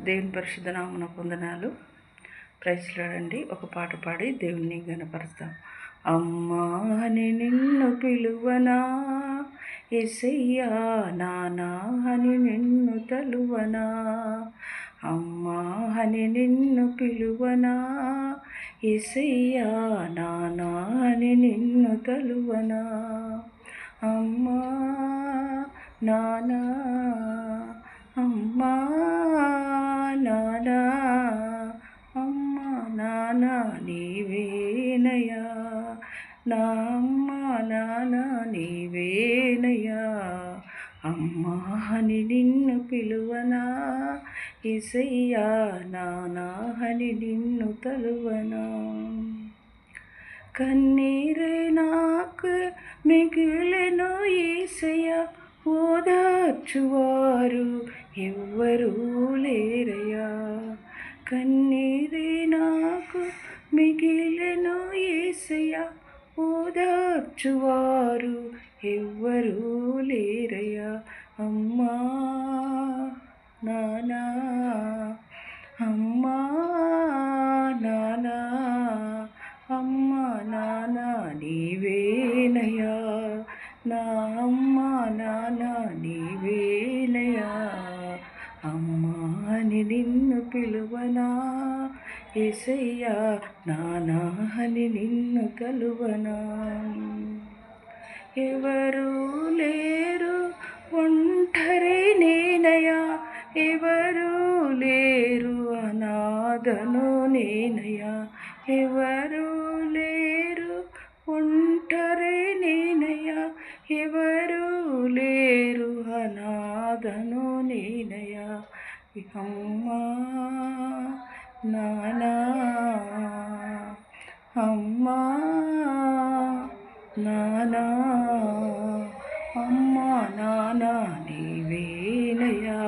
దేవుని పరిశుద్ధ నామమున వందనాలు. Praise Lord. ఒక పాట పాడి దేవుని గణపరుస్తాం. అమ్మా అని నిన్ను పిలువనా, యేసయ్యా నానా అని నిన్ను తలువనా. అమ్మా అని నిన్ను పిలువనా, యేసయ్యా నానా అని నిన్ను తలువనా. అమ్మా నానా, అమ్మా నానా, అమ్మా నానా నీవేనయ్యా, నా అమ్మా నానా నీవేనయ్యా. అమ్మా అని నిన్ను పిలువనా, యేసయ్యా నానా అని నిన్ను తలువనా. కన్నీరే నాకు మిగిలెను యేసయ్యా, ఓదార్చువారు ఎవ్వరూ లేరయ్యా. కన్నీరే నాకు మిగిలెను యేసయ్యా, ఓదార్చువారు ఎవ్వరూ లేరయ్యా. అమ్మా నానా, అమ్మా నానా, అమ్మా నానా నీవేనయ్యా, నా అమ్మా నానా నీవేనయ్యా. అమ్మా అని నిన్ను పిలువనా, యేసయ్యా నానా అని నిన్ను తలువనా. ఎవరు లేరు ఒంటరి నేనయ్యా, ఎవరు లేరు అనాథను నేనయ్యా. ఎవరు లేరు ఒంటరి నేనయ్యా, ఎవరు లేరు అనాథను నేనయ్యా. అమ్మా నానా, అమ్మా నానా, అమ్మా నానా నీవేనయ్యా,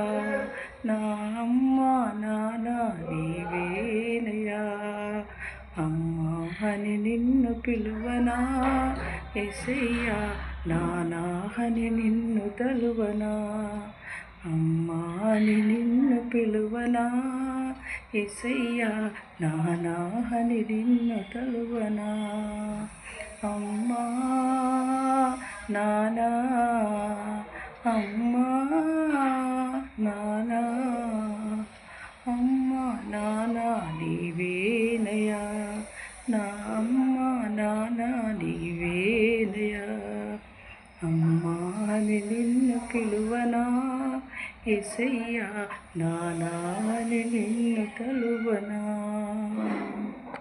నా అమ్మా నానా నీవేనయ్యా. అమ్మా అని నిన్ను పిలువనా, యేసయ్యా నానా అని నిన్ను తలువనా. అమ్మా అని నిన్ను పిలువనా, యేసయ్యా నానా అని నిన్ను తలువనా. అమ్మా నానా, అమ్మా నానా, అమ్మా నానా నీవేనయ్యా, నా అమ్మా నానా నీవేనయ్యా. అమ్మా అని నిన్ను పిలువనా, యేసయ్యా నానా అని నిన్ను తలువనా.